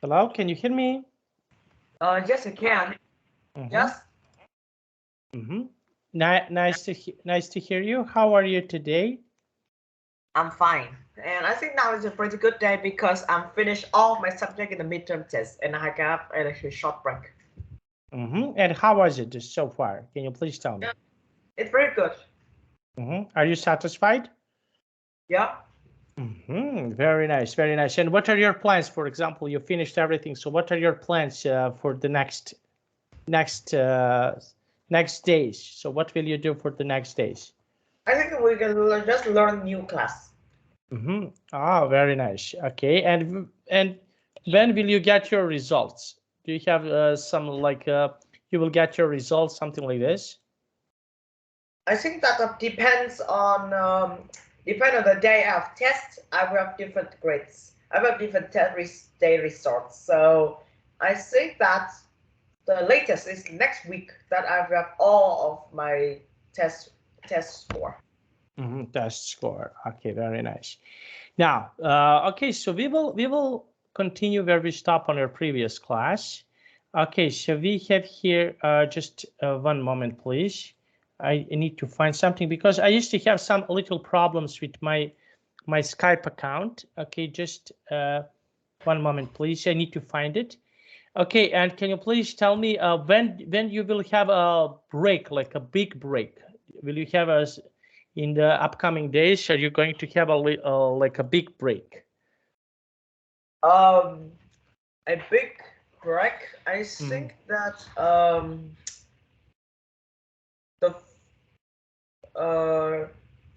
Hello, can you hear me? Yes, I can. Yes, Nice to hear you. How are you today? I'm fine. And I think now is a pretty good day because I'm finished all my subject in the midterm test and I got a short break. And how was it so far? Can you please tell me? Yeah, it's very good. Are you satisfied? Yeah. Very nice, very nice. And what are your plans? For example, you finished everything. So what are your plans for the next next days? So what will you do for the next days? I think we can just learn new class. Ah, very nice. Okay, and when will you get your results? Do you have some like you will get your results, something like this? I think that depend on the day of test. I will have different grades. I will have different day results. So I think that the latest is next week that I will have all of my test score. Test score. Okay, very nice. Now, okay, so we will continue where we stopped on our previous class. Okay, so we have here just one moment, please. I need to find something because I used to have some little problems with my Skype account. Okay, just one moment, please. I need to find it. Okay, and can you please tell me when you will have a break, like a big break? Will you have a in the upcoming days? Are you going to have a like a big break? Um, a big break. I think that the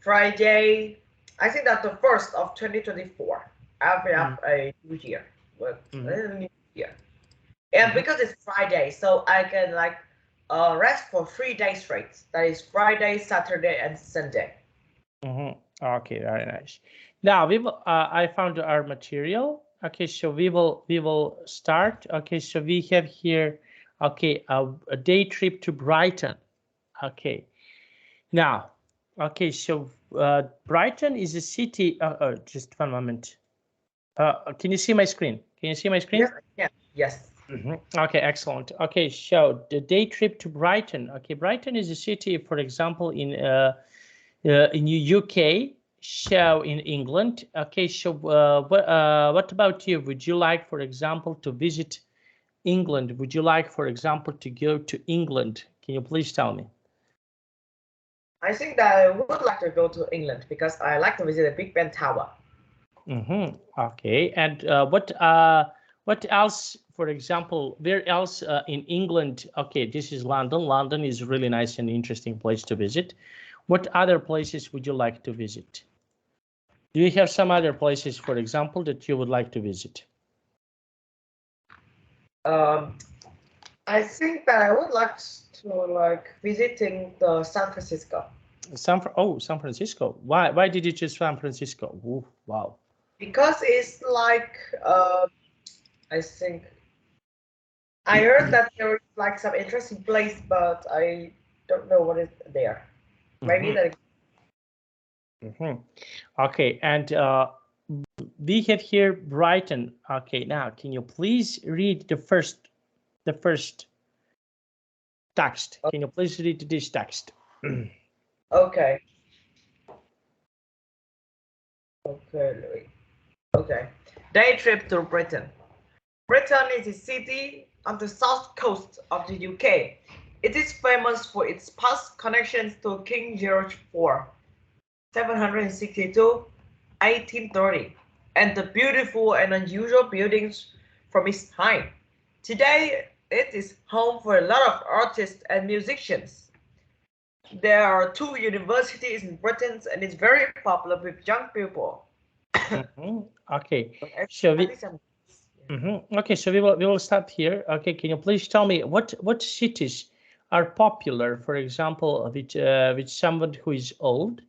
Friday. I think that the first of 2024. I'll be up a new year, but new year. And because it's Friday, so I can like rest for 3 days straight. That is Friday, Saturday, and Sunday. Okay, very nice. Now we will. I found our material. Okay, so we will start. Okay, so we have here. Okay, a day trip to Brighton. Okay, now. Okay, so Brighton is a city. Just one moment. Can you see my screen? Can you see my screen? Yes, yeah, yes. Okay, excellent. Okay, so the day trip to Brighton. Okay, Brighton is a city, for example, in the UK, so in England. Okay, so what about you? Would you like, for example, to visit England? Would you like, for example, to go to England? Can you please tell me? I think that I would like to go to England because I like to visit the Big Ben Tower. Okay, and what else? For example, where else in England? Okay, this is London. London is a really nice and interesting place to visit. What other places would you like to visit? Do you have some other places, for example, that you would like to visit? I think that I would like to like visiting the San Francisco. San Francisco. Why did you choose San Francisco? Ooh, wow. Because it's like I think I heard that there is like some interesting place, but I don't know what is there. Maybe that. Okay, and we have here Brighton. Okay, now can you please read the first text? Can you please read this text? Okay. Okay. Okay. Day trip to Britain. Britain is a city on the south coast of the UK. It is famous for its past connections to King George IV, 762, 1830, and the beautiful and unusual buildings from its time. Today, it is home for a lot of artists and musicians. There are 2 universities in Britain and it's very popular with young people. Okay, so okay, so we will stop here. Okay, can you please tell me what cities are popular, for example, with someone who is old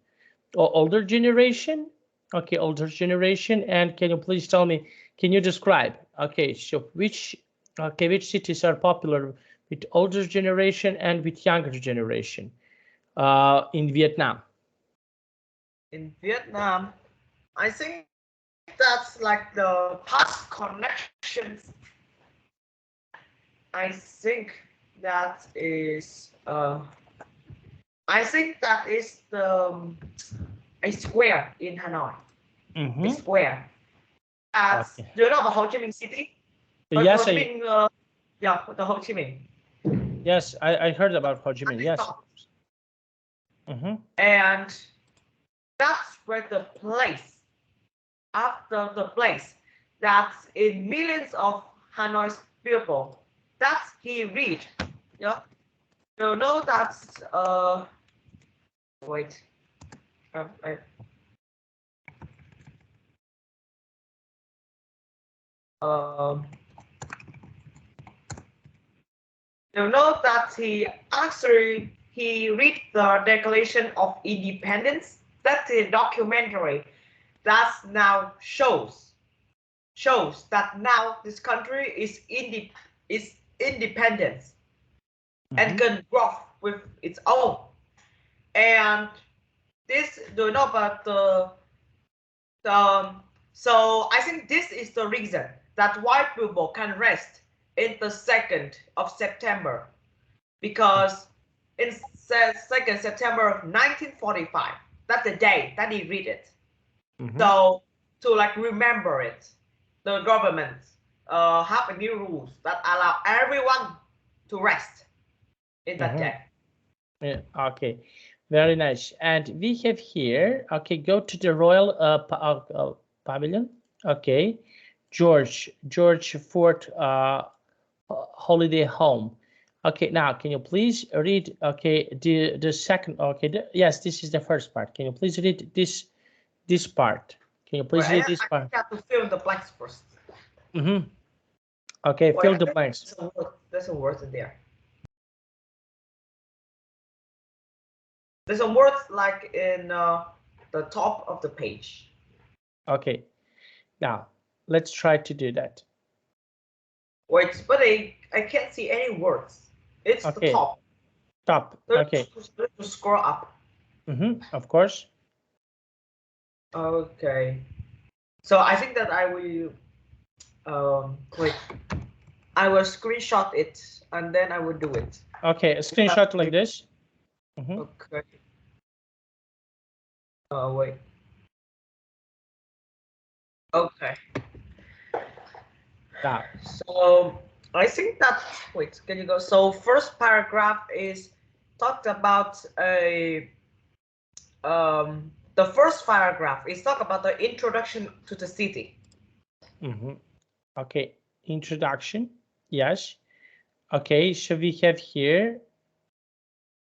or older generation? Okay, older generation, and can you please tell me? Can you describe? Okay, so which cities are popular with older generation and with younger generation in Vietnam? In Vietnam, I think that's like the past connections I think that is I think that is a square in Hanoi. A square. Okay. Do you know the Ho Chi Minh City? Ho Yes, Chi Minh, yeah, the Ho Chi Minh. yes, I heard about Ho Chi Minh. Yes. And that's where the place, after the place, that's in millions of Hanoi's people. That's he read. Yeah. You know that's wait. I, you know that he read the Declaration of Independence. That's a documentary that now shows that now this country is independent and can grow with its own. And this do you know about so I think this is the reason that white people can rest in the 2nd of September, because in 2nd September of 1945, that's the day that he read it. So to like remember it, the government have a new rules that allow everyone to rest in that day. Yeah, okay, very nice. And we have here, okay, go to the Royal Pavilion. Okay, George Fort Holiday Home. Okay, now can you please read, okay, the second, okay, yes, this is the first part. Can you please read this part? Can you please read this part? I have to fill the blanks first. Okay, fill the blanks. There's some words in there. There's some words like in the top of the page. Okay, now let's try to do that. Wait, but I can't see any words. It's the top. Top. Okay. Let's scroll up. Of course. Okay. So I think that I will wait. I will screenshot it and then I will do it. Okay, a screenshot like this. Okay. Wait. Okay. Now. So I think that wait, can you go? So first paragraph is talked about the first paragraph is talk about the introduction to the city. Okay, introduction. Yes. Okay, so we have here.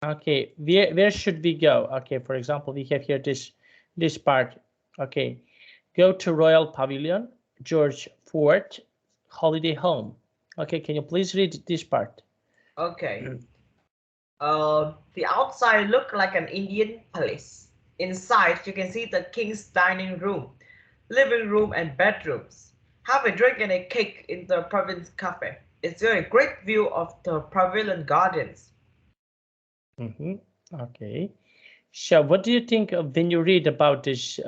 Okay, where should we go? Okay, for example, we have here this part. Okay, go to Royal Pavilion, George Fort Holiday Home. Okay, can you please read this part? Okay. The outside look like an Indian palace. Inside, you can see the king's dining room, living room, and bedrooms. Have a drink and a cake in the province cafe. It's a great view of the pavilion gardens. Okay. So what do you think when you read about this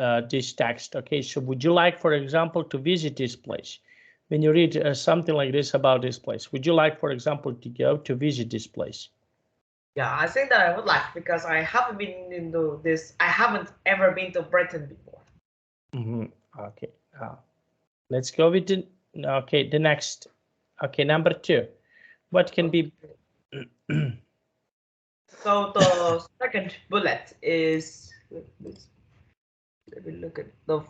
text? Okay, so would you like, for example, to visit this place? When you read something like this about this place, would you like, for example, to go to visit this place? Yeah, I think that I would like, because I haven't been into this. I haven't ever been to Britain before. Okay, let's go with the the next. Okay, number 2. What can be? So the second bullet is, let me look at the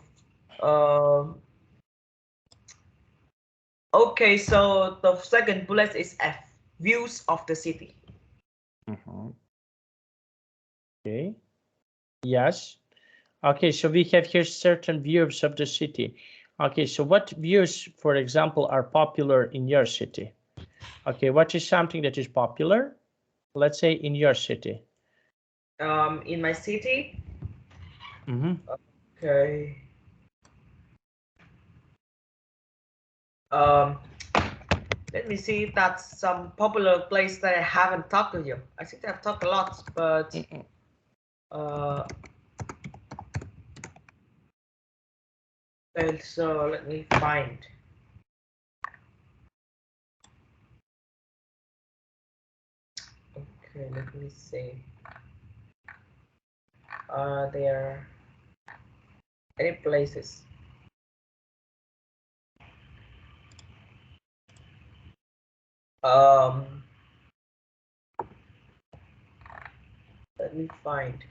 okay, so the second bullet is F, views of the city. Okay. Yes. Okay, so we have here certain views of the city. Okay, so what views, for example, are popular in your city? Okay, what is something that is popular? Let's say in your city. In my city. Okay. Let me see if that's some popular place that I haven't talked to you. I think I've talked a lot, but and so let me find. Okay, let me see. Are there any places? Let me find.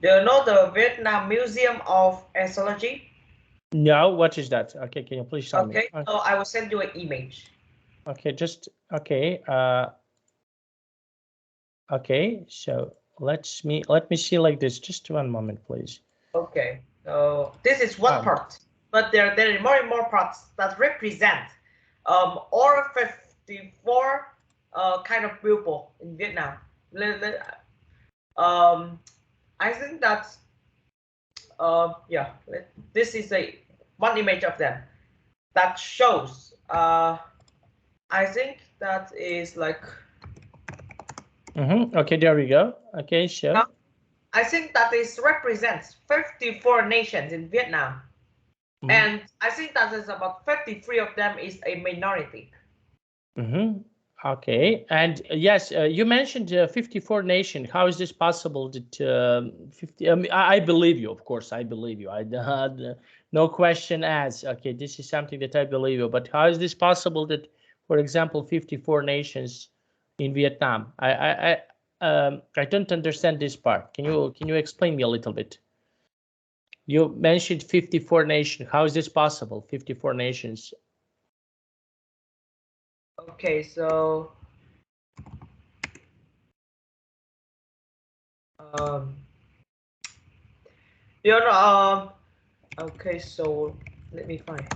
Do you know the Vietnam Museum of Astrology? No, what is that? Okay, can you please tell me? Okay, so I will send you an image. Okay, just okay. Okay, so let me see like this. Just one moment, please. Okay, so this is one part, but there are more and more parts that represent all 54 kind of people in Vietnam. I think that's yeah. This is one image of them that shows. I think that is like. Okay, there we go. Okay, so. I think that this represents 54 nations in Vietnam. And I think that is about 53 of them is a minority. Okay, and yes, you mentioned 54 nations. How is this possible that 50? I believe you, of course, I believe you. I no question asked. Okay, this is something that I believe you. But how is this possible that, for example, 54 nations in Vietnam? I don't understand this part. Can you explain me a little bit? You mentioned 54 nations. How is this possible? 54 nations. Okay, so you know okay, so let me find.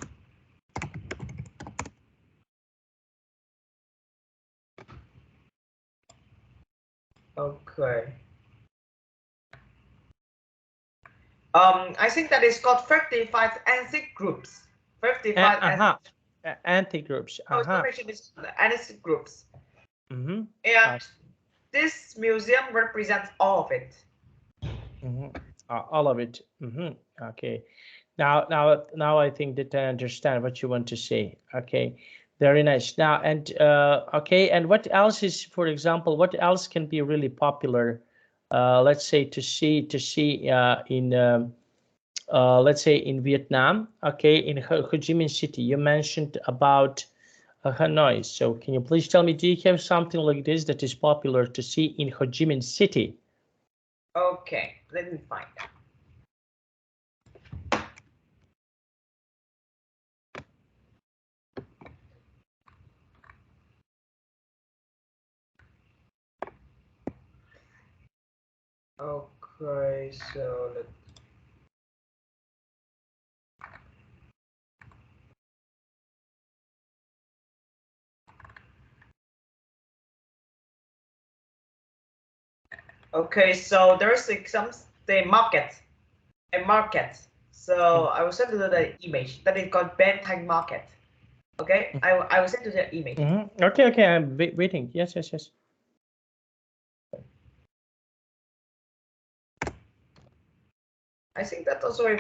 Okay. I think that is called 55 ethnic groups. 55 ethnic groups. Information is ethnic groups. And this museum represents all of it. All of it. Okay. Now I think that I understand what you want to say. Okay. Very nice. Now and okay. And what else is, for example, what else can be really popular? Let's say to see in let's say in Vietnam. Okay, in Ho Chi Minh City. You mentioned about Hanoi. So can you please tell me, do you have something like this that is popular to see in Ho Chi Minh City? Okay, let me find that. Okay, so let's. Okay, so there's the market, a market. So I will send you the image that is called Ben Thanh Market. Okay, I will send you the image. Okay, I'm waiting. Yes. I think that's also a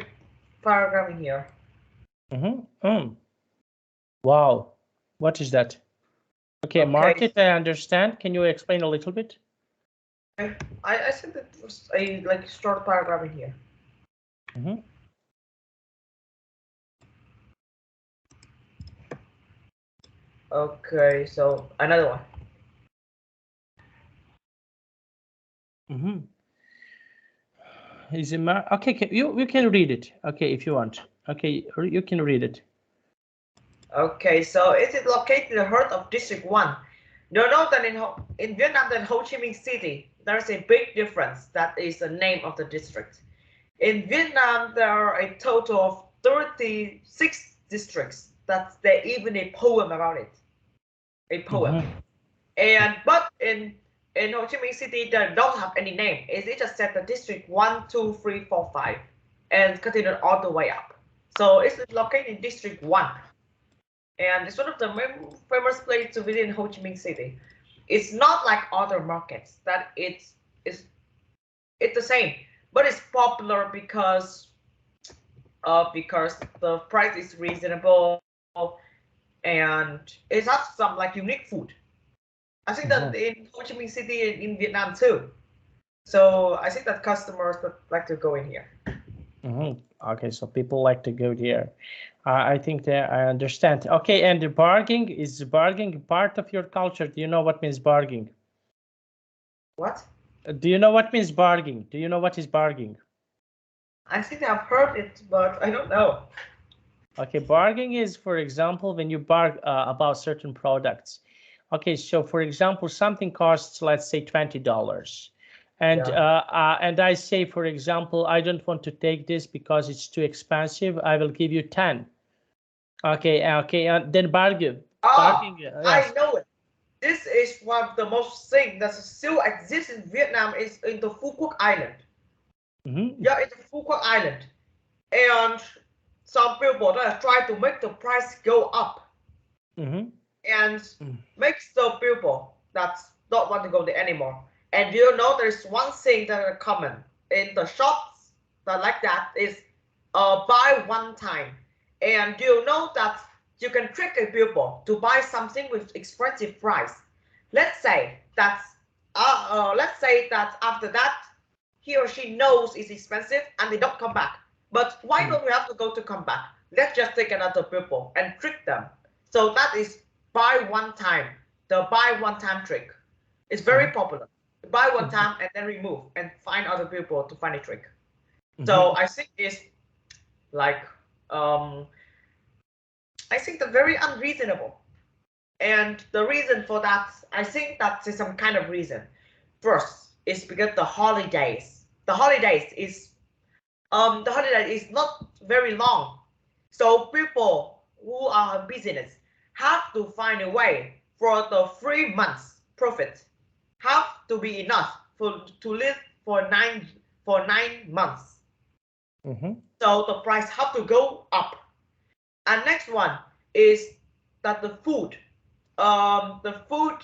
paragraph in here. Wow, what is that? Okay, market, I understand. Can you explain a little bit? I said it was a short paragraph in here. Okay, so another one. Is it okay? You can read it. Okay, if you want. Okay, you can read it. Okay, so it is located in the heart of District 1. You know that in Vietnam, that Ho Chi Minh City, there's a big difference. That is the name of the district. In Vietnam, there are a total of 36 districts. That's there even a poem about it. A poem. But in Ho Chi Minh City, they don't have any name. It just said the district 1, 2, 3, 4, 5, and continued all the way up. So it's located in District 1. And it's one of the famous places to visit in Ho Chi Minh City. It's not like other markets that it's the same, but it's popular because the price is reasonable and it has some like unique food. I think that in Ho Chi Minh City in Vietnam too. So I think that customers that like to go in here. Okay, so people like to go there. I think that I understand. Okay, and the bargaining, is bargaining part of your culture? Do you know what means bargaining? What? Do you know what means bargaining? Do you know what is bargaining? I think I've heard it, but I don't know. Okay, bargaining is, for example, when you bargain about certain products. Okay, so for example, something costs, let's say, $20. And and I say, for example, I don't want to take this because it's too expensive. I will give you 10. Okay, and then bargain. Bargaining, I yes. know it. This is one of the most thing that still exists in Vietnam is in the Phu Quoc Island. Yeah, it's Phu Quoc Island. And some people that try to make the price go up. And makes the people that don't want to go there anymore. And you know there's one thing that are common in the shops that like that is buy one time. And you know that you can trick a people to buy something with expensive price. Let's say that after that he or she knows it's expensive and they don't come back. But why don't we have to go to come back? Let's just take another people and trick them. So that is buy one time, the buy one time trick. It's very popular. Buy one time and then remove and find other people to find a trick. So I think it's like I think they're very unreasonable. And the reason for that, I think that is some kind of reason. First, is because the holidays. The holidays is not very long. So people who are in business have to find a way for the 3 months profit have to be enough to live for nine months. So the price have to go up. And next one is that the food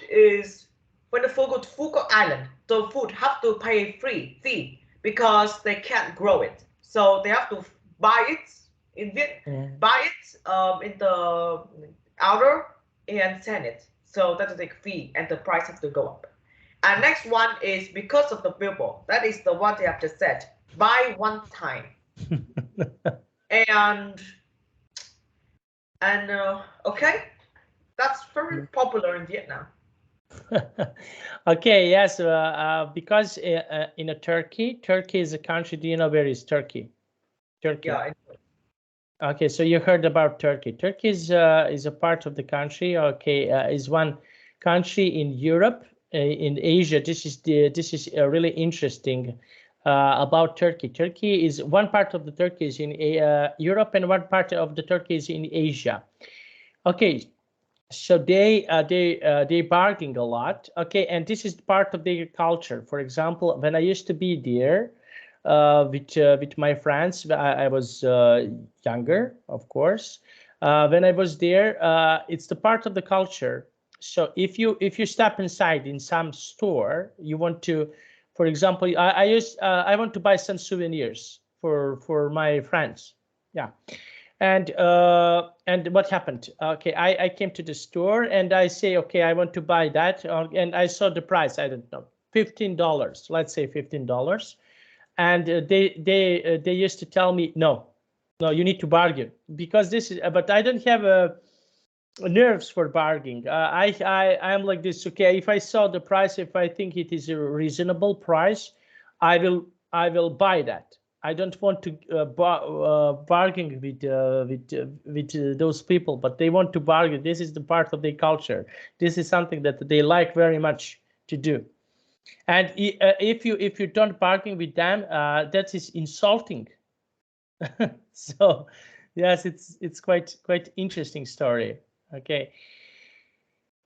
is when the food go to Phu Quoc Island, the food have to pay free fee because they can't grow it. So they have to buy it in in the outer and send it. So that's a big fee and the price has to go up. And next one is because of the people. That is the one they have just said. Buy one time. and okay, that's very popular in Vietnam. Okay, yes, because in a Turkey is a country. Do you know where is Turkey? Turkey. Yeah. Okay, so you heard about Turkey. Turkey is a part of the country. Okay, is one country in Europe, in Asia. This is really interesting about Turkey. Turkey is one part of the Turkey is in Europe, and one part of the Turkey is in Asia. Okay, so they bargaining a lot. Okay, and this is part of their culture. For example, when I used to be there with my friends, I was younger, of course. When I was there, it's the part of the culture. So if you step inside in some store, you want to, for example, I want to buy some souvenirs for my friends. Yeah. And what happened? Okay, I came to the store and I say, okay, I want to buy that, and I saw the price. I don't know, $15. Let's say $15, and they used to tell me, no, you need to bargain because this is. But I don't have nerves for bargaining. I'm like this. Okay, if I saw the price, if I think it is a reasonable price, I will buy that. I don't want to bargain with those people, but they want to bargain. This is the part of their culture. This is something that they like very much to do. And if you don't bargain with them, that is insulting. So, yes, it's quite interesting story. Okay.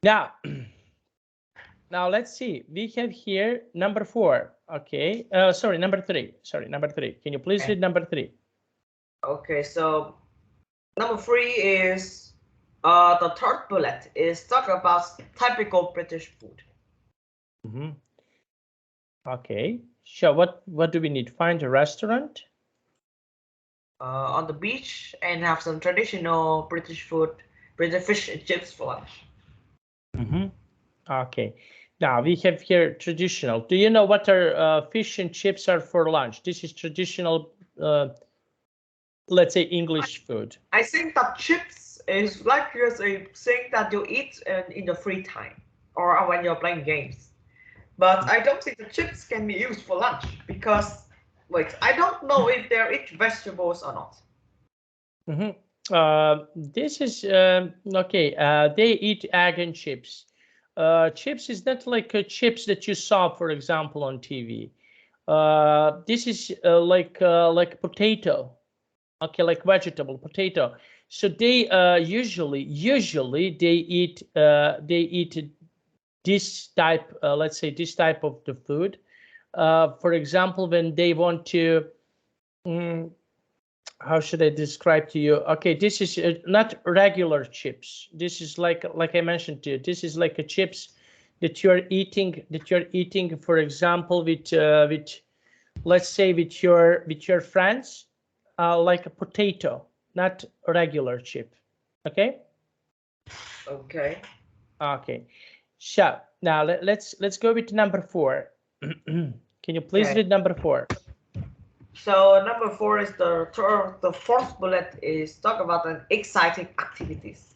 Now. Now let's see. We have here number 4. Okay. Sorry, number 3. Sorry, number 3. Can you please read number 3? Okay, so number 3 is the third bullet is talk about typical British food. Okay. So what do we need? Find a restaurant on the beach and have some traditional British food with the fish and chips for lunch. Okay. Now we have here traditional. Do you know what are fish and chips are for lunch? This is traditional, let's say English food. I think that chips is like just a thing that you eat in your free time or when you're playing games. But I don't think the chips can be used for lunch because, wait, I don't know if they eat vegetables or not. This is okay. They eat egg and chips. Chips is not like chips that you saw, for example, on TV. This is like potato. Okay, like vegetable potato. So they usually they eat this type, let's say this type of the food. For example, when they want to, how should I describe to you? Okay, this is not regular chips. This is like I mentioned to you. This is like a chips that you're eating. For example, with let's say with your friends, like a potato, not a regular chip. Okay. Okay. Okay. So now let's go with number 4. Can you please read number 4? So number 4 is the fourth bullet is talk about an exciting activities.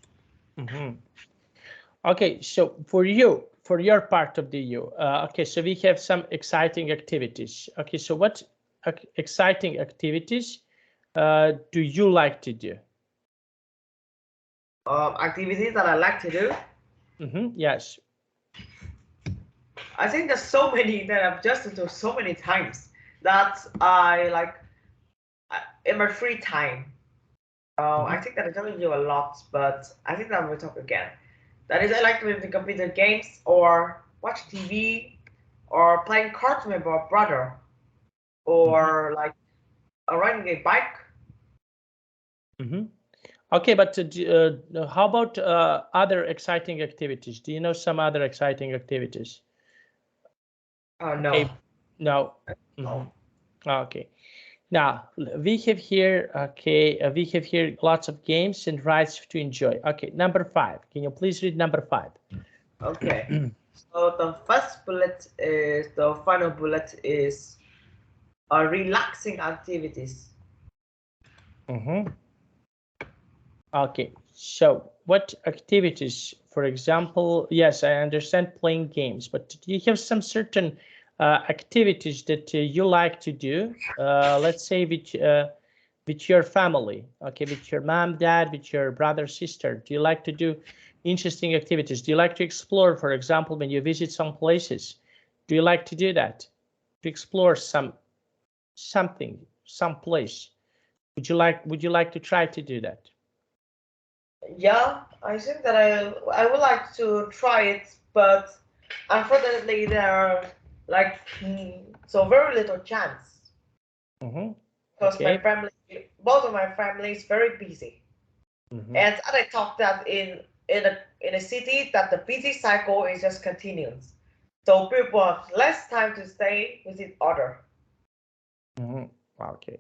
Okay, so for your part of the you, okay, so we have some exciting activities. Okay, so what exciting activities do you like to do? Activities that I like to do. Yes. I think there's so many that I've just done so many times that I like in my free time. I think that I don't do a lot, but I think that we'll talk again. That is, I like to play the computer games or watch TV or playing cards with my brother or like riding a bike. Okay, but how about other exciting activities? Do you know some other exciting activities? No. Okay. No. Okay. Now we have here, we have here lots of games and rides to enjoy. Okay, number 5. Can you please read number 5? Okay. So the first bullet is the final bullet is relaxing activities. Okay, so what activities, for example, yes, I understand playing games, but do you have some certain activities that you like to do, let's say with your family, okay, with your mom, dad, with your brother, sister? Do you like to do interesting activities? Do you like to explore, for example, when you visit some places? Do you like to do that? To explore some place? Would you like to try to do that? Yeah, I think that I would like to try it, but unfortunately there are like so very little chance. Because Okay. both of my family is very busy, and I thought that in a city that the busy cycle is just continuous, so people have less time to stay with each other. Okay.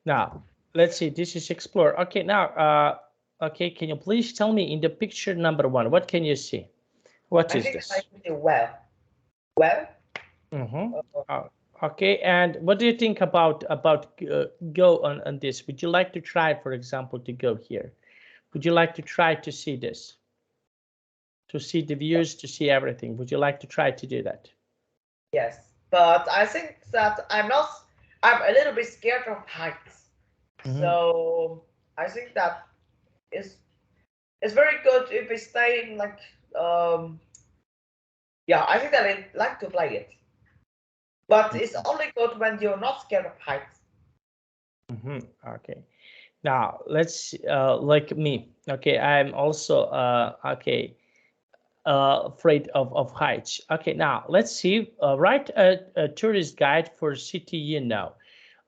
Now let's see. This is explore. Okay. Now, okay. Can you please tell me in the picture number 1? What can you see? What is this? I think I do well. Well. Okay. And what do you think about go on this? Would you like to try, for example, to go here? Would you like to try to see this? To see the views, to see everything. Would you like to try to do that? Yes, but I think that I'm a little bit scared of heights. So I think that it's very good if we stay in like yeah, I think that I like to play it. But it's only good when you're not scared of heights. Okay. Now let's like me. Okay, I'm also afraid of heights. Okay, now let's see. Write a tourist guide for city you know.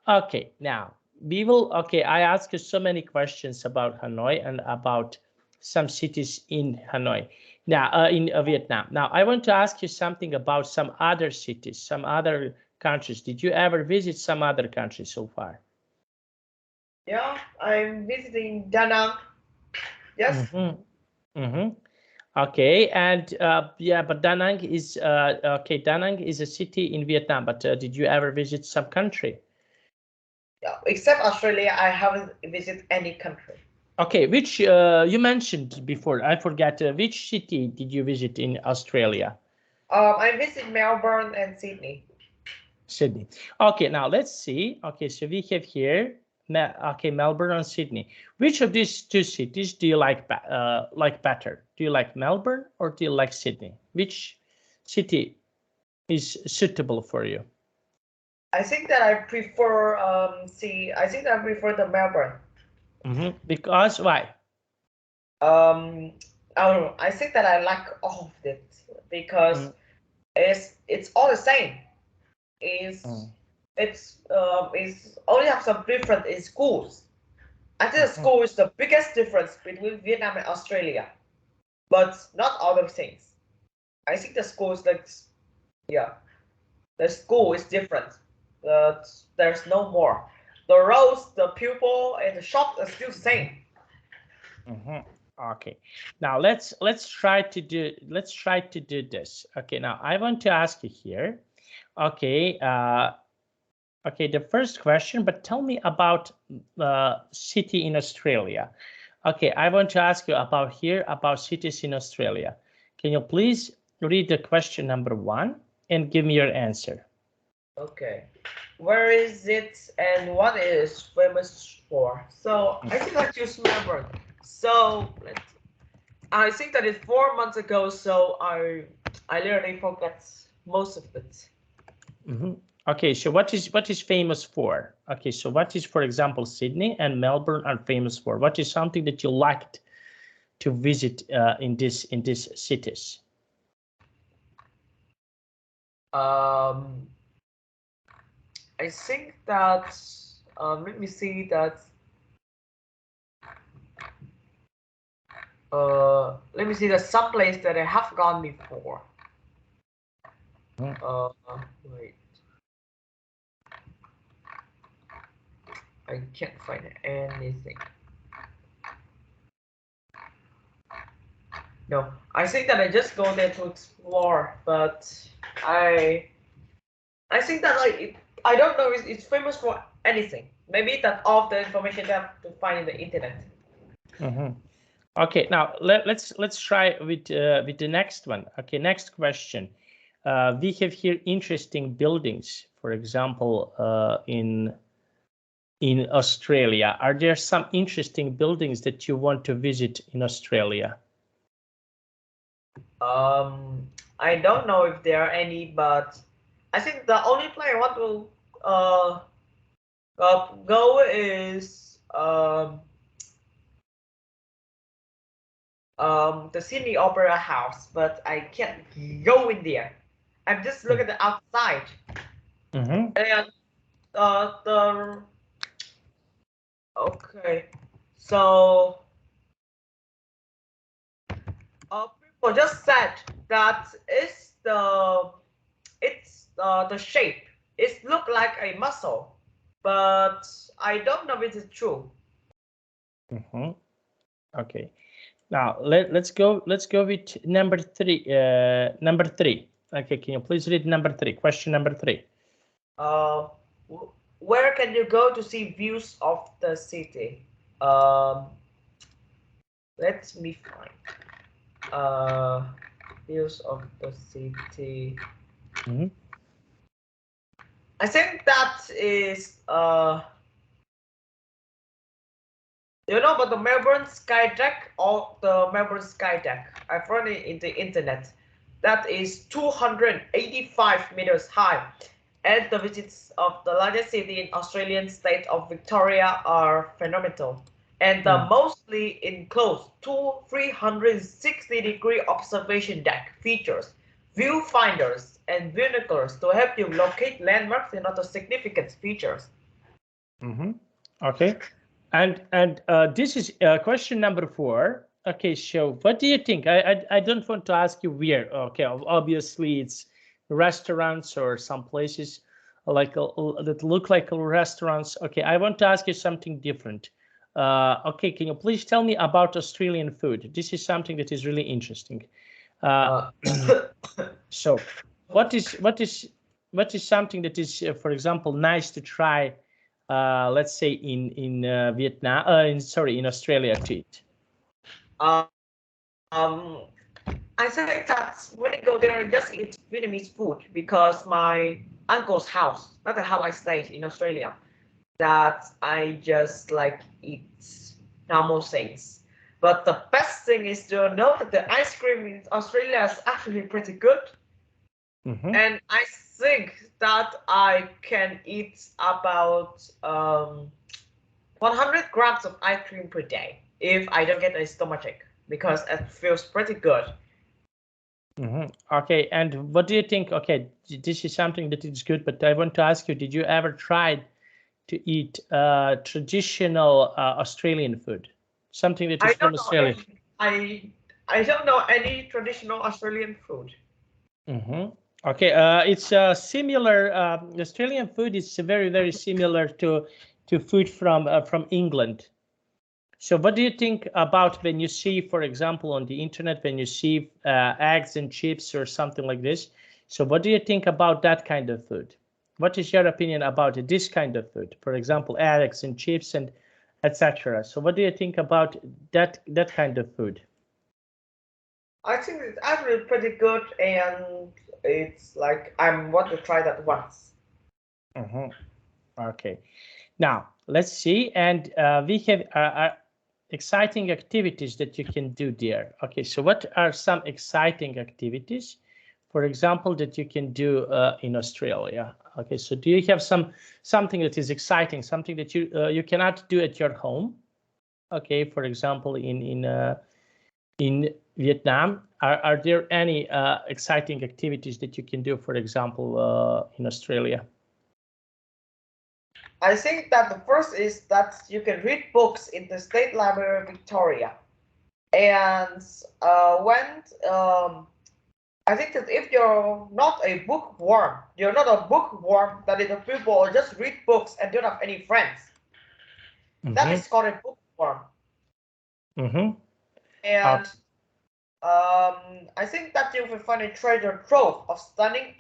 Okay, now we will. Okay, I asked you so many questions about Hanoi and about some cities in Hanoi. Now, in Vietnam. Now, I want to ask you something about some other cities, some other countries. Did you ever visit some other countries so far? Yeah, I'm visiting Da Nang. Yes. Mm-hmm. Okay, and yeah, but Da Nang is okay. Da Nang is a city in Vietnam, but did you ever visit some country? Yeah, except Australia, I haven't visited any country. Okay, which you mentioned before, I forgot. Which city did you visit in Australia? I visit Melbourne and Sydney. Sydney. Okay, now let's see. Okay, so we have here, okay, Melbourne and Sydney. Which of these two cities do you like better? Do you like Melbourne or do you like Sydney? Which city is suitable for you? I think that I prefer I think that I prefer the Melbourne. Because why? Um, I don't know. I think that I like all of it because Mm, it's all the same. Is it's only have some difference in schools. I think the mhm, school is the biggest difference between Vietnam and Australia, but not other things. I think the school is like, yeah, the school is different. There's no more. The roads, the pupil, and the shop are still the same. mhm. Okay, now let's try to do this. Okay, now I want to ask you here. Okay, okay, the first question, but tell me about city in Australia. Okay, I want to ask you about cities in Australia. Can you please read the question number 1 and give me your answer? Okay. Where is it and what is famous for? So I think I choose Melbourne. So I think that it's 4 months ago, so I literally forgot most of it. Mhm. Okay, so what is famous for? Okay, so what is, for example, Sydney and Melbourne are famous for? What is something that you liked to visit in these cities? Um, I think that let me see that let me see that some place that I have gone before. Mhm. Wait, I can't find anything. No, I think that I just go there to explore, but I I think that I don't know it's famous for anything. Maybe that all of the information that I have to find in the internet. Mhm. Okay, now let's try with the next one. Okay, next question. We have here interesting buildings. For example, in Australia, are there some interesting buildings that you want to visit in Australia? I don't know if there are any, but I think the only place I want to go is the Sydney Opera House, but I can't go in there. I'm just looking at the outside, Mm-hmm. and the okay, so people just said that the shape. It look like a muscle, but I don't know if it's true. Mm-hmm. Okay. Now let's go with number 3. Number 3. Okay, can you please read number 3? Question number 3. Uh, where can you go to see views of the city? Um, let me find. Views of the city. Mm-hmm. I think that is you know about the Melbourne Sky Deck or the Melbourne Sky Deck? I found it in the internet. That is 285 meters high, and the visits of the largest city in Australian state of Victoria are phenomenal. And the mostly enclosed 360-degree observation deck features viewfinders and binoculars to help you locate landmarks and other significant features. Mm-hmm. Okay. And this is question number 4. Okay, so what do you think? I don't want to ask you where. Okay, obviously it's restaurants or some places like that look like restaurants. Okay, I want to ask you something different. Okay, can you please tell me about Australian food? This is something that is really interesting. So, what is something that is, for example, nice to try? Let's say in Vietnam, in Australia to eat. I think that when I go there, I just eat Vietnamese food because my uncle's house, not the house I stayed in Australia, that I just like eat normal things. But the best thing is to know that the ice cream in Australia is actually pretty good. And I think that I can eat about 100 grams of ice cream per day if I don't get a stomachache because it feels pretty good. Okay, and what do you think? Okay, this is something that is good, but I want to ask you, did you ever try to eat traditional Australian food? Something that is from Australia. I don't know any traditional Australian food. Okay, it's similar. Australian food is very similar to food from England. So what do you think about when you see, for example, on the internet, when you see eggs and chips or something like this? So what do you think about that kind of food? What is your opinion about this kind of food? For example, eggs and chips and etc. So what do you think about that kind of food? I think it's actually pretty good, and it's like I want to try that once. Okay, now let's see, and we have exciting activities that you can do there. Okay, so what are some exciting activities, for example, that you can do in Australia? Okay, so do you have something that is exciting, something that you cannot do at your home? Okay, for example, in Vietnam, are there any exciting activities that you can do, for example, in Australia? I think that the first is that you can read books in the State Library of Victoria. And I think that if you're not a bookworm, that is the people who just read books and don't have any friends. That is called a bookworm. And I think that you will find a treasure trove of stunning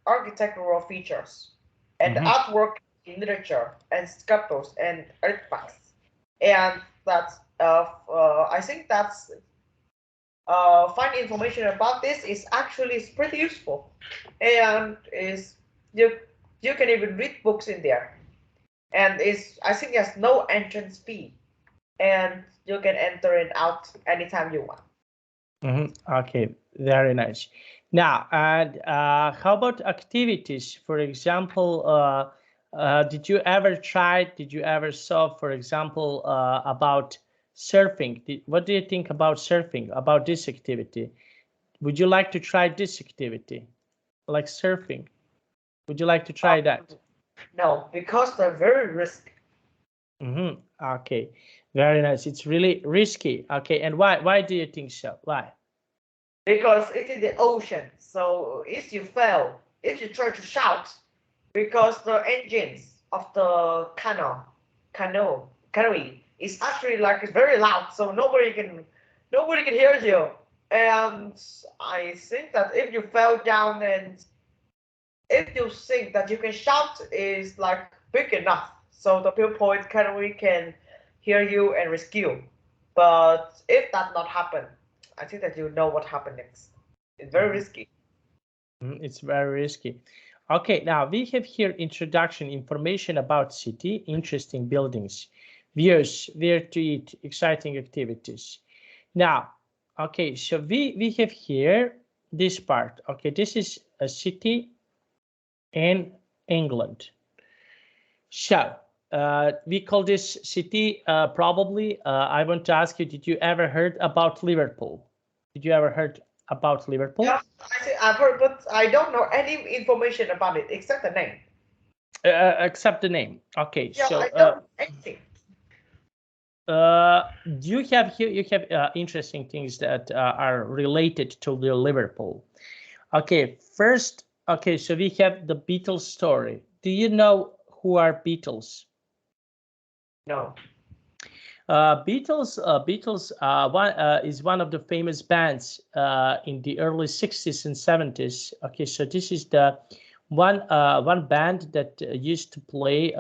architectural features and artwork in literature and sculptures and artifacts. And that's I think that's find information about this is actually pretty useful, and is you can even read books in there, and I think there's no entrance fee, and you can enter and out anytime you want. Okay, very nice. Now, and how about activities? For example, did you ever saw, for example, about surfing? What do you think about surfing, about this activity? Would you like to try this activity, like surfing? Would you like to try that? No, because they're very risky. Okay, very nice. It's really risky. Okay, and why do you think so? Why? Because it's in the ocean. So if you fail, if you try to shout, because the engines of the canoe is actually like very loud, so nobody can hear you. And I think that if you fell down and if you think that you can shout is like big enough, so the people in canoe can hear you and rescue. But if that not happen, I think that you know what happened next. It's very risky. It's very risky. Okay, now we have here introduction, information about city, interesting buildings, views, where to eat, exciting activities. Now, okay, so we have here this part. Okay, this is a city in England. So we call this city probably. I want to ask you, did you ever heard about Liverpool? Did you ever heard about Liverpool? Yeah, I've heard, but I don't know any information about it except the name. Except the name. Okay, yeah, so I don't know anything. you have interesting things that are related to the Liverpool. Okay, first, okay, so we have the Beatles story. Do you know who are Beatles? No. Beatles is one of the famous bands in the early 60s and 70s. Okay, so this is the one band that used to play.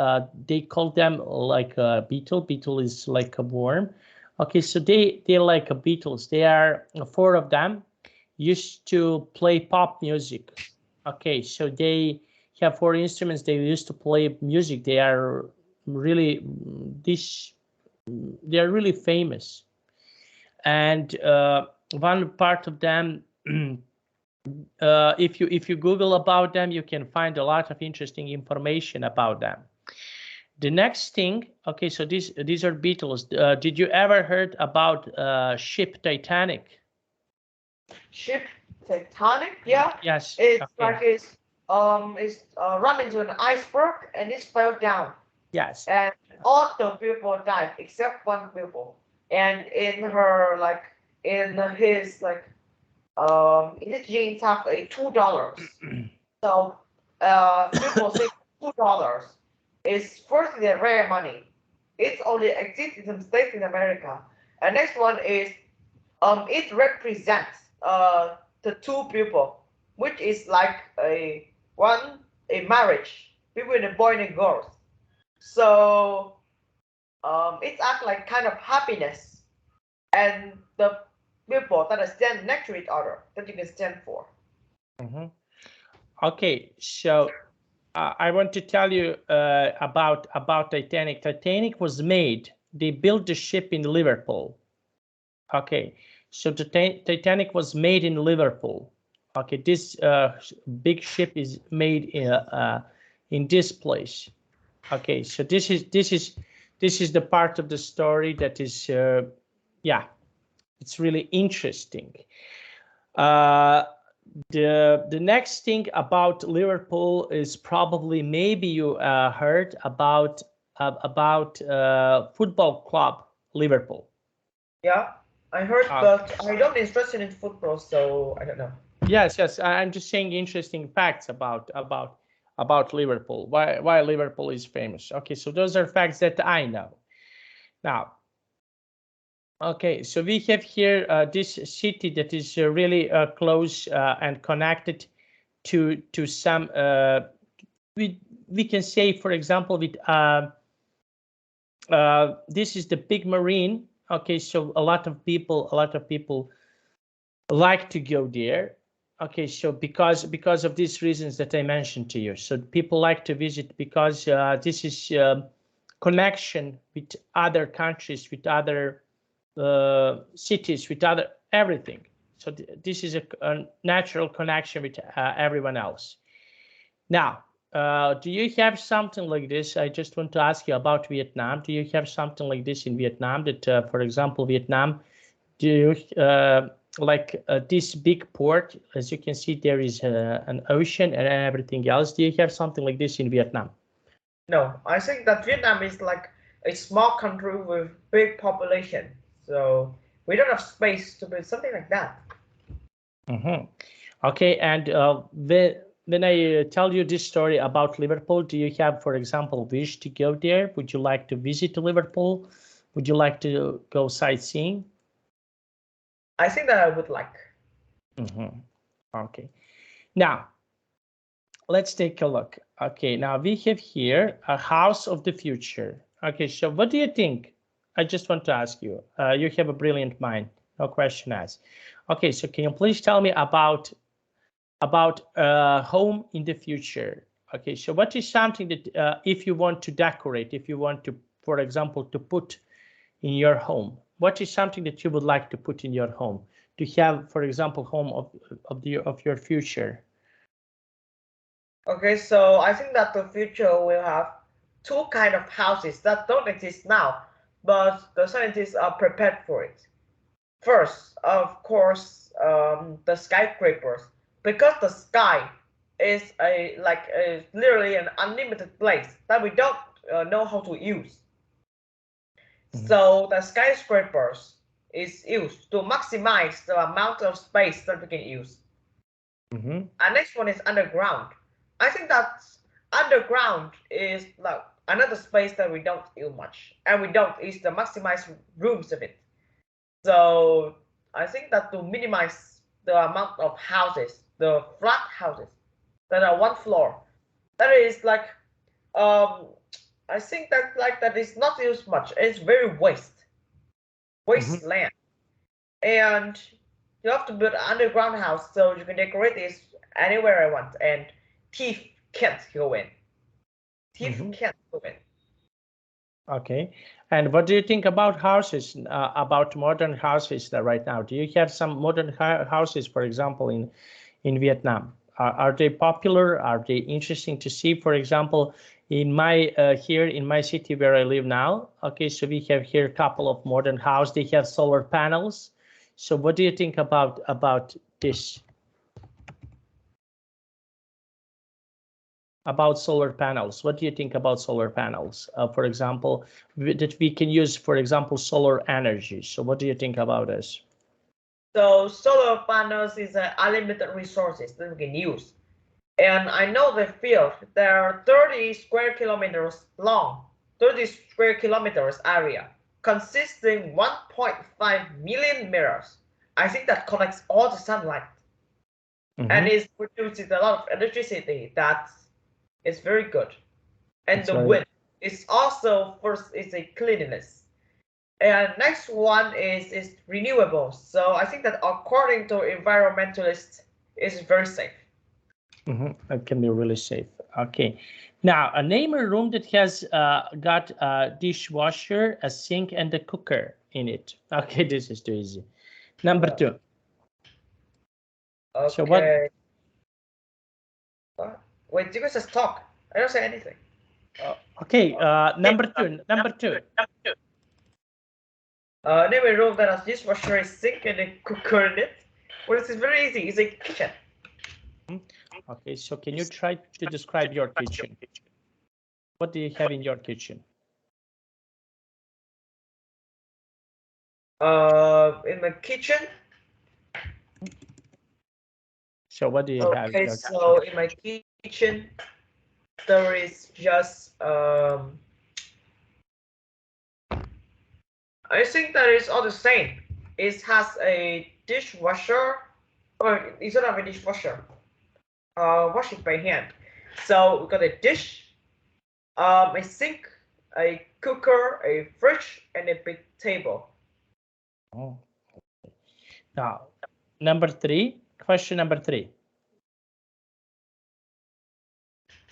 They call them like a Beatle. Beatle is like a worm. Okay, so they're like a Beatles. They are four of them. Used to play pop music. Okay, so they have four instruments. They used to play music. They are really this they are really famous, and one part of them if you Google about them, you can find a lot of interesting information about them. The next thing, okay, so these are Beatles. Did you ever heard about ship Titanic? Ship Titanic, yeah. Yes. It's Okay. like it's run into an iceberg and it fell down. Yes. And all the people died except one people. And in her like in his like in his jeans have a $2. So people say $2 is firstly a rare money. It only exists in some states in America. And next one is it represents the two people, which is like a marriage between a boy and a girl. So it's act like kind of happiness and the people that stand next to each other that you can stand for. Mm-hmm. Okay, so I want to tell you about Titanic. Titanic was made. They built the ship in Liverpool. Okay, so the Titanic was made in Liverpool. Okay, this big ship is made in this place. Okay, so this is the part of the story that is yeah, it's really interesting. The next thing about Liverpool is probably maybe you heard about football club Liverpool. Yeah, I heard, but I don't interested in football, so I don't know. Yes, yes. I'm just saying interesting facts about Liverpool. Why Liverpool is famous. Okay, so those are facts that I know. Now, okay, so we have here this city that is really close and connected to some. We can say, for example, with this is the big marine. Okay, so a lot of people like to go there. Okay, so because of these reasons that I mentioned to you, so people like to visit because this is connection with other countries, with other cities, with other everything. So this is a natural connection with everyone else. Now, do you have something like this? I just want to ask you about Vietnam. Do you have something like this in Vietnam that, for example, Vietnam, do you like this big port? As you can see, there is an ocean and everything else. Do you have something like this in Vietnam? No, I think that Vietnam is like a small country with big population, so we don't have space to build something like that. Mm-hmm. Okay, and when I tell you this story about Liverpool, do you have, for example, wish to go there? Would you like to visit Liverpool? Would you like to go sightseeing? I think that I would like. Mm-hmm. Okay. Now, let's take a look. Okay, now we have here a house of the future. Okay, so what do you think? I just want to ask you. You have a brilliant mind, no question asked. Okay, so can you please tell me about home in the future? Okay, so what is something that if you want to decorate, if you want to, for example, to put in your home, what is something that you would like to put in your home to have, for example, home of your future? Okay, so I think that the future will have two kind of houses that don't exist now, but the scientists are prepared for it. First, of course, the skyscrapers, because the sky is literally an unlimited place that we don't know how to use. So the skyscrapers is used to maximize the amount of space that we can use. Mm-hmm. And next one is underground. I think that underground is like another space that we don't use much, and we don't use the maximized rooms of it. So I think that to minimize the amount of houses, the flat houses that are one floor, that is like um I think that like that is not used much. It's very wasteland, and you have to build an underground house so you can decorate this anywhere I want, and thief can't go in. Thief can't go in. Okay, and what do you think about houses, about modern houses that right now? Do you have some modern houses, for example, in Vietnam? Are they popular? Are they interesting to see? For example, in my here in my city where I live now, okay, so we have here a couple of modern houses. They have solar panels. So what do you think about this? About solar panels. What do you think about solar panels? For example, that we can use, for example, solar energy. So what do you think about this? So solar panels is unlimited resources that we can use. And I know the field, there are 30 square kilometers long, 30 square kilometers area, consisting 1.5 million mirrors. I think that collects all the sunlight and it produces a lot of electricity that is very good. And It's the very wind is also, first is a cleanliness. And next one is renewable. So I think that according to environmentalists, it's very safe. It can be really safe. Okay, now name a room that has got a dishwasher, a sink, and a cooker in it. Okay, this is too easy. Number two. Okay. So what? Wait, you guys just talk. I don't say anything. Okay, number two. Number two. Name a room that has dishwasher, a sink, and a cooker in it. Well, this is very easy. It's a kitchen. Okay, so can you try to describe your kitchen? What do you have in your kitchen? In my kitchen. So what do you have? Okay, so in my kitchen, there is just I think that is all the same. It has a dishwasher, or it's not a dishwasher. Washing by hand. So we got a dish, a sink, a cooker, a fridge, and a big table. Oh. Now, number three. Question number three.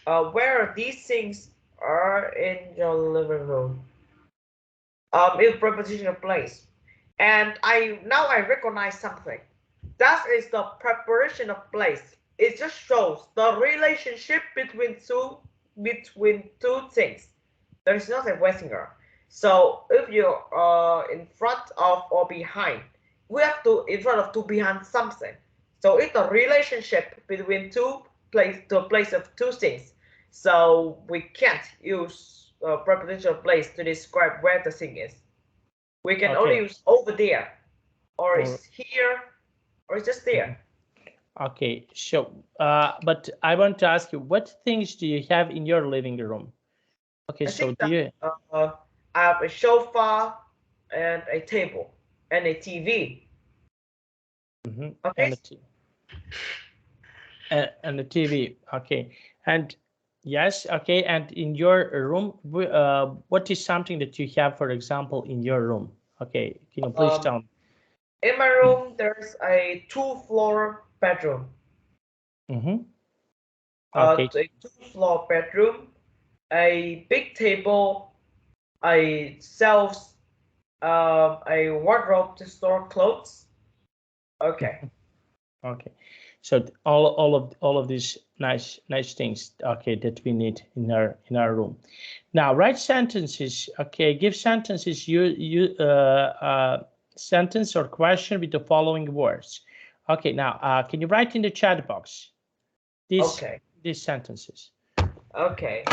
Where these things are in your living room. Is preposition of place. And now I recognize something. That is the preparation of place. It just shows the relationship between two things. There is not a Wessinger. So if you're in front of or behind, we have to in front of to behind something. So it's the relationship between the place of two things. So we can't use prepositional place to describe where the thing is. We can only use over there, or it's here, or it's just there. Okay, so but I want to ask you, what things do you have in your living room? Okay, so do you? I have a sofa and a table and a TV. Okay. And the TV. Okay, and yes, okay, and in your room, what is something that you have, for example, in your room? Okay, can you please tell me? In my room, there's a two-floor bedroom. Okay. A two-floor bedroom, a big table, a shelves, a wardrobe to store clothes. Okay. Okay, so all of these nice things, okay, that we need in our room. Now write sentences. Okay, give sentences. Sentence or question with the following words. Okay, now can you write in the chat box these sentences? Okay.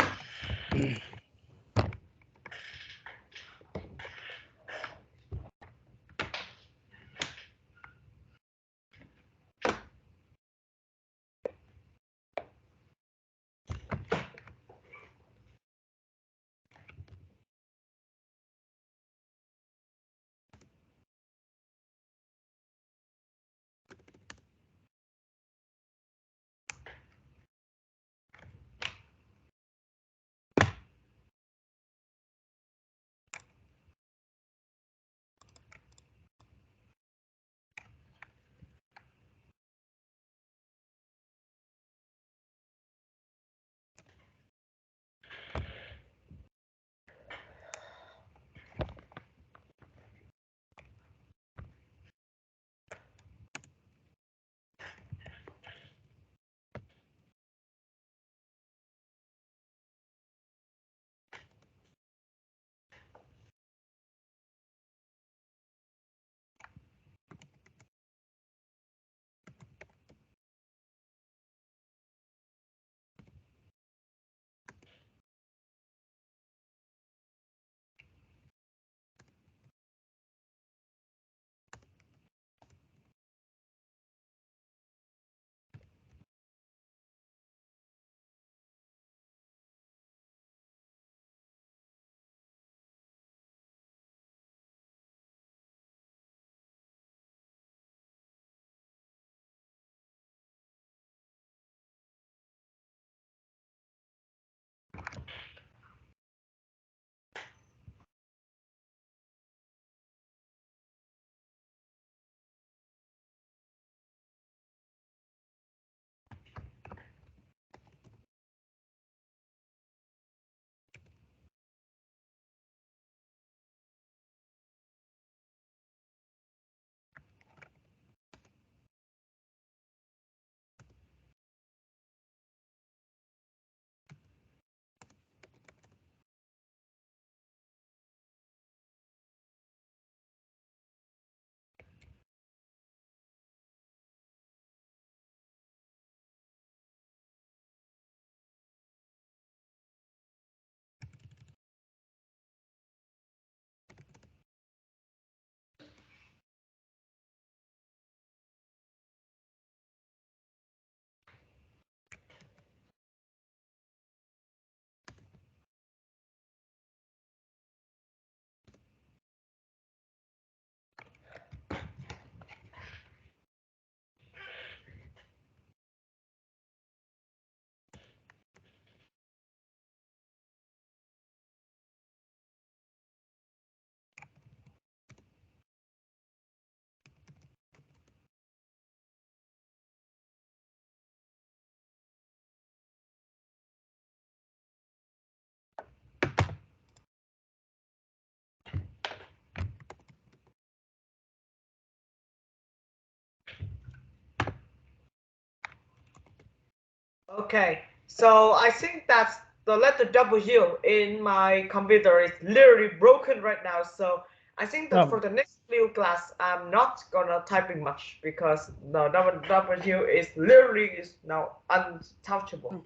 Okay, so I think that's the letter W in my computer is literally broken right now. So I think that for No. the next few class, I'm not gonna typing much because the W is literally is now untouchable.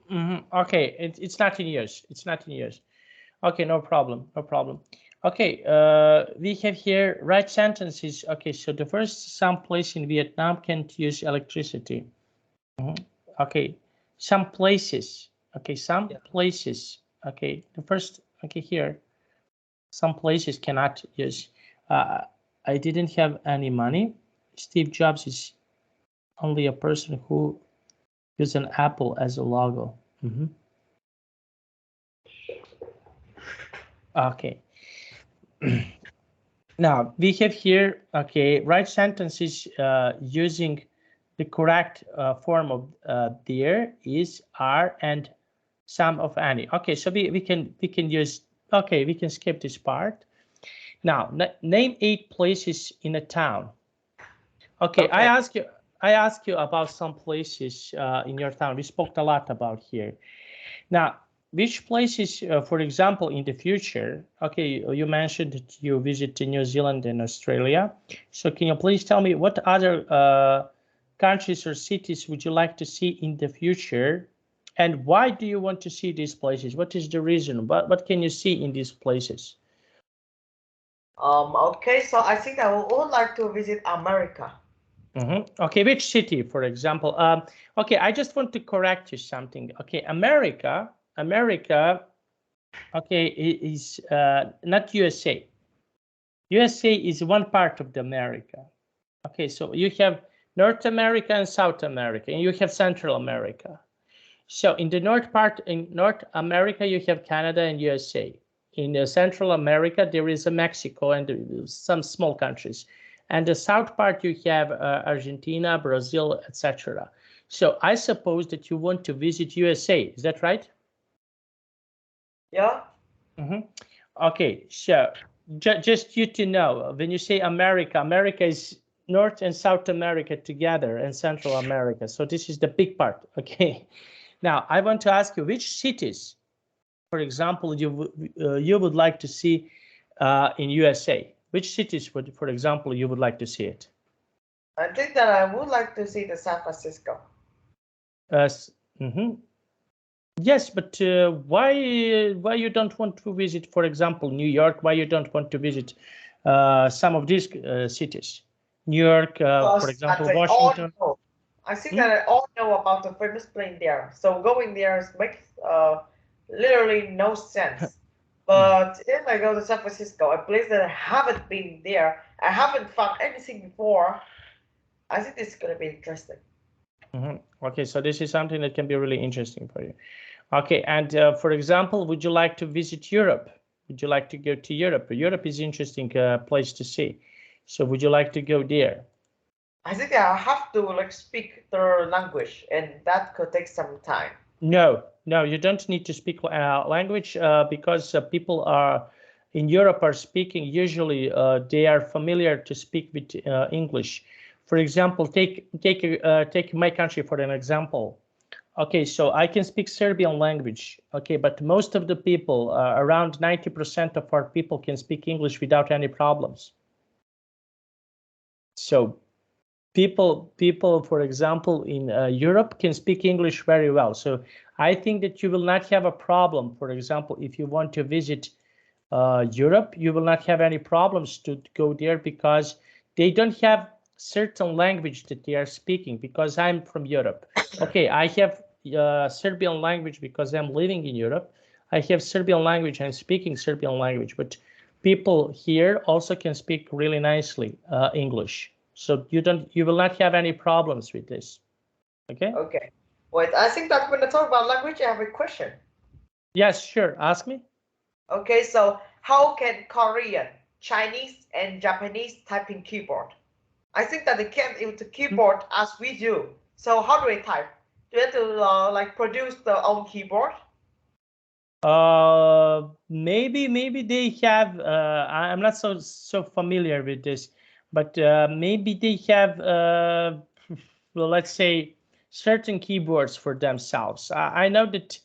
Okay, it's not in use. It's not in use. Okay, no problem. No problem. Okay, we have here right sentences. Okay, so the first, some place in Vietnam can't use electricity. Okay, some places. Okay, some Yeah. places. Okay, the first. Okay, here, some places cannot use. Uh, I didn't have any money. Steve Jobs is only a person who used an apple as a logo. Okay. Now we have here, okay, write sentences using the correct form of there, is, are, and some of any. Okay, so we can use, okay, we can skip this part. Now name 8 places in a town. Okay, Okay. I ask you about some places in your town. We spoke a lot about here. Now, which places, for example, in the future, okay, you mentioned that you visit New Zealand and Australia. So can you please tell me what other countries or cities would you like to see in the future? And why do you want to see these places? What is the reason? What can you see in these places? Okay, so I think I would like to visit America. Okay, which city, for example? Okay, I just want to correct you something. Okay, America, okay, is not USA. USA is one part of the America. Okay, so you have North America and South America, and you have Central America. So in the north part, in North America, you have Canada and USA. In Central America, there is Mexico and some small countries. And the south part, you have Argentina, Brazil, etc. So I suppose that you want to visit USA. Is that right? Yeah. Okay, so just you to know, when you say America, America is North and South America together and Central America. So this is the big part. Okay. Now I want to ask you which cities, for example, you would like to see in USA. Which cities would, for example, you would like to see it? I think that I would like to see the San Francisco. Uh, mhm. Yes, but why you don't want to visit, for example, New York? Why you don't want to visit some of these cities? New York, for Because as example, I all Washington. know, I think that I all know about the famous plane there. So going there makes literally no sense. But if I go to San Francisco, a place that I haven't been there, I haven't found anything before, I think this is gonna be interesting. Okay, so this is something that can be really interesting for you. Okay, and for example, would you like to visit Europe? Would you like to go to Europe? Europe is an interesting place to see. So would you like to go there? I think I have to like speak their language, and that could take some time. No, you don't need to speak language because people are in Europe are speaking. Usually, they are familiar to speak with English. For example, take my country for an example. Okay, so I can speak Serbian language. Okay, but most of the people, around 90% of our people, can speak English without any problems. So people, for example, in Europe can speak English very well. So I think that you will not have a problem. For example, if you want to visit Europe, you will not have any problems to go there because they don't have certain language that they are speaking. Because I'm from Europe. Okay, I have Serbian language because I'm living in Europe. I have Serbian language and speaking Serbian language, but people here also can speak really nicely English. So you will not have any problems with this. Okay? Okay. Wait, I think that when I talk about language, I have a question. Yes, sure. Ask me. Okay, so how can Korean, Chinese, and Japanese type in keyboard? I think that they can't use the keyboard as we do. So how do they type? Do they have to like produce their own keyboard? Maybe they have. I'm not so familiar with this, but maybe they have. Well, let's say certain keyboards for themselves. I know that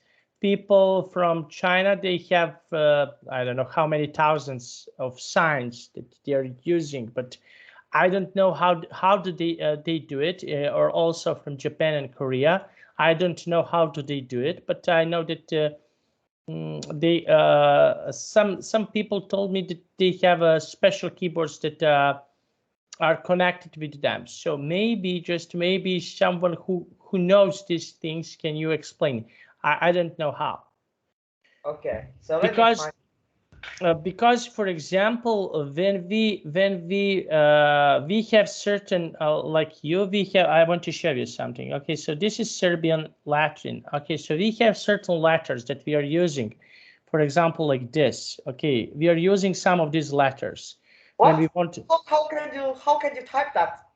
people from China, they have I don't know how many thousands of signs that they are using, but I don't know how do they do it, or also from Japan and Korea. I don't know how do they do it, but I know that they some people told me that they have special keyboards that are connected with them. So maybe, just maybe, someone who knows these things, can you explain? I don't know how. Okay, so let me find. Because, for example, when we have certain like you, we have. I want to show you something. Okay, so this is Serbian Latin. Okay, so we have certain letters that we are using. For example, like this. Okay, we are using some of these letters What? when we want to. How can you type that?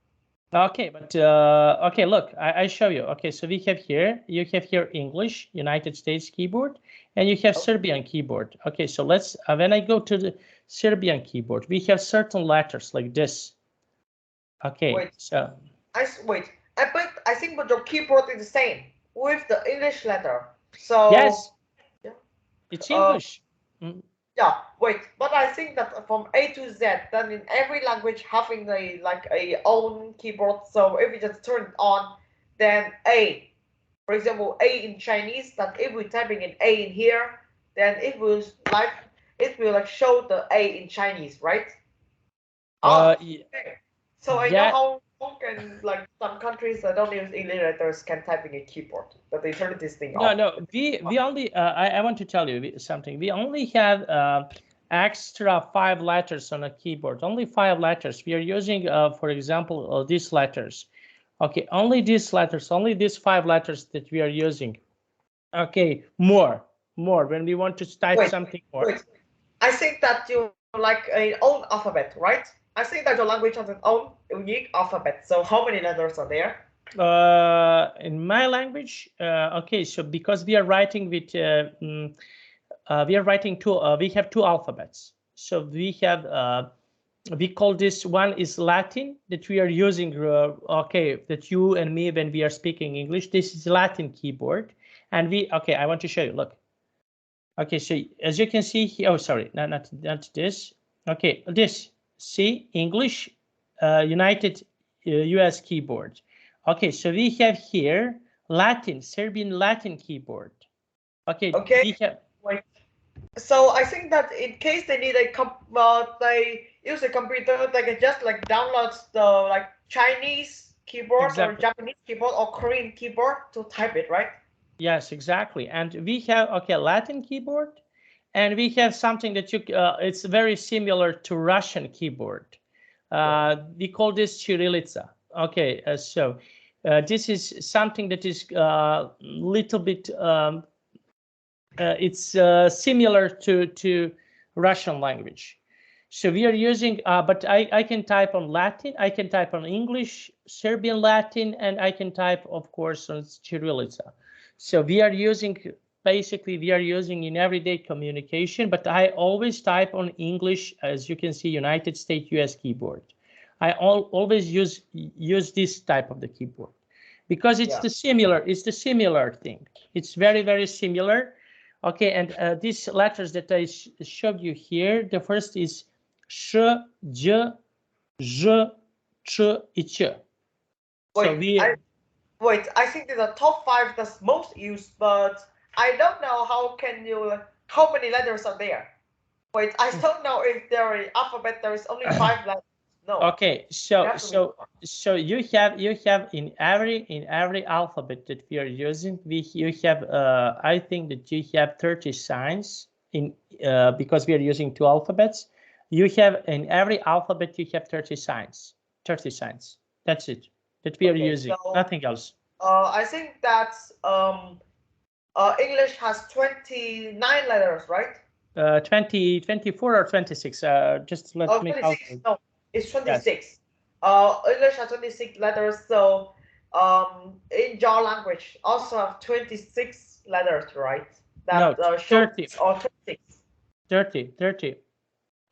Okay, but okay, look, I show you. Okay, so we have here, you have here English, United States keyboard, and you have Serbian keyboard. Okay, so let's, when I go to the Serbian keyboard, we have certain letters like this. Okay, wait, so. Wait, I think but your keyboard is the same with the English letter. So. Yes, Yeah. it's English. Yeah, wait, but I think that from A to Z, then in every language having a own keyboard. So if you just turn it on, then A, for example, A in Chinese, that if we're typing in A in here, then it will show the A in Chinese, right? Okay. So I know how can some countries that don't use English letters can type in a keyboard, but they turn this thing off. No, we only I want to tell you something. We only have extra 5 letters on a keyboard. Only 5 letters. We are using, for example, these letters. Okay, only these letters. Only these 5 letters that we are using. Okay, more when we want to type something more. Wait, I think that you like an own alphabet, right? I think that your language has its own unique alphabet. So how many letters are there? In my language, okay, so because we are writing with we are writing two, we have 2 alphabets. So we have we call this one is Latin, that we are using, okay, that you and me, when we are speaking English, this is Latin keyboard. And okay, I want to show you, look. Okay, so as you can see here, oh, sorry, not this. Okay, this, see, English, United US keyboard. Okay, so we have here Latin, Serbian Latin keyboard. Okay, we have. Wait. So I think that in case they need they use a computer, they can just download the Chinese keyboard or Japanese keyboard or Korean keyboard to type it, right? Yes, exactly. And we have, okay, Latin keyboard, and we have something that it's very similar to Russian keyboard. We call this Chirilica. Okay, so this is something that is little bit, it's similar to Russian language. So we are using, but I can type on Latin, I can type on English, Serbian Latin, and I can type, of course, on Chirilica. So we are using, basically, we are using in everyday communication, but I always type on English, as you can see, United States US keyboard. I always use this type of the keyboard because it's the similar thing. It's very, very similar. Okay, and these letters that I showed you here, the first is sh, j, zh, ch, and ch. Wait, I think the top 5 that's most used, but I don't know how many letters are there. Wait, I don't know if there is alphabet. There is only 5 letters. No. Okay, so you have in every alphabet that we are using, you have I think that you have 30 signs in because we are using 2 alphabets. You have in every alphabet you have 30 signs. 30 signs. That's it. That we are using, so, nothing else. I think that's English has 29 letters, right? 24 or 26. Just let me calculate. No, it's 26. Yes. English has 26 letters, so in your language also have 26 letters, right? That, no, 30 or 26. 30.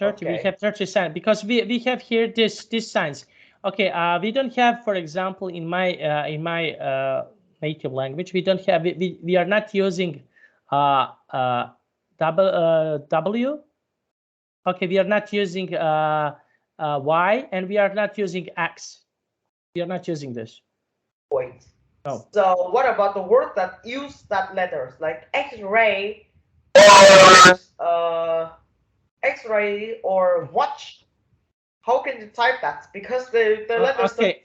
Okay. We have 30 signs because we have here these signs. Okay, we don't have, for example, in my native language. We don't have, we are not using W. Okay, we are not using Y, and we are not using X. We are not using this. Wait. No. So what about the word that use that letters like X-ray or X-ray or watch? How can you type that? Because the letters. Okay.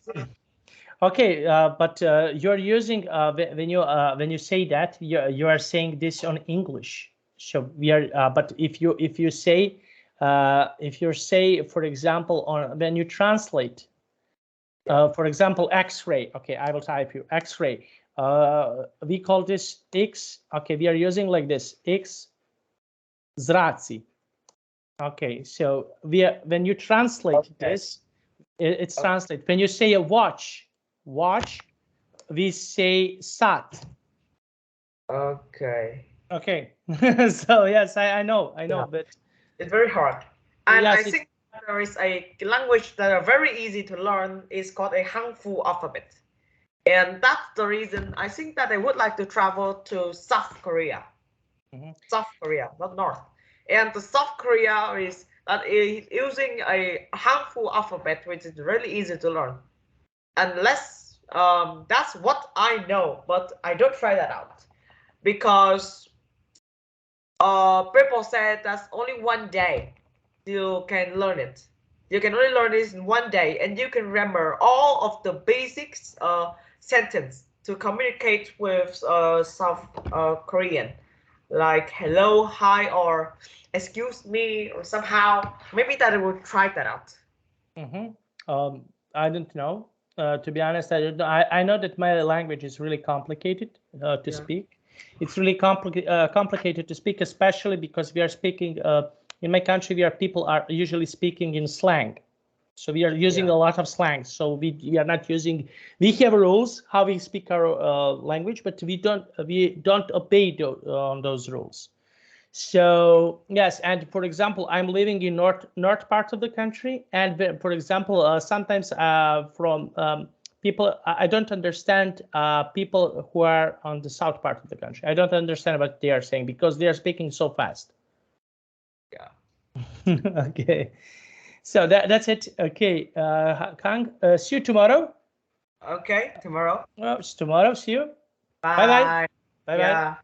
Okay, but you're using when you say that you are saying this on English. So we are, but if you say for example on when you translate, for example X-ray. Okay, I will type you X-ray. We call this X. Okay, we are using like this X zraci. Okay, so when you translate this, it's translate. When you say a watch, we say sat. Okay. Okay. So yes, I know, but it's very hard. And yes, I think there is a language that are very easy to learn. Is called a Hangul alphabet. And that's the reason I think that I would like to travel to South Korea. South Korea, not North. And the South Korea is using a Hangul alphabet, which is really easy to learn. Unless that's what I know, but I don't try that out because people said that's only one day you can learn it. You can only learn this in one day, and you can remember all of the basics sentence to communicate with South Korean, like hello, hi, or excuse me, or somehow. Maybe that I will try that out. I don't know. To be honest, I don't know. I know that my language is really complicated to speak. It's really complicated to speak, especially because we are speaking in my country. People are usually speaking in slang, so we are using a lot of slang. So we are not using. We have rules how we speak our language, but we don't obey on those rules. So yes, and for example, I'm living in north part of the country, and for example, sometimes from people, I don't understand people who are on the south part of the country. I don't understand what they are saying because they are speaking so fast. Yeah. Okay, so that's it. Okay, Khang, see you tomorrow. Okay, tomorrow. Well, it's tomorrow. See you. Bye. Bye bye. Bye bye. Yeah.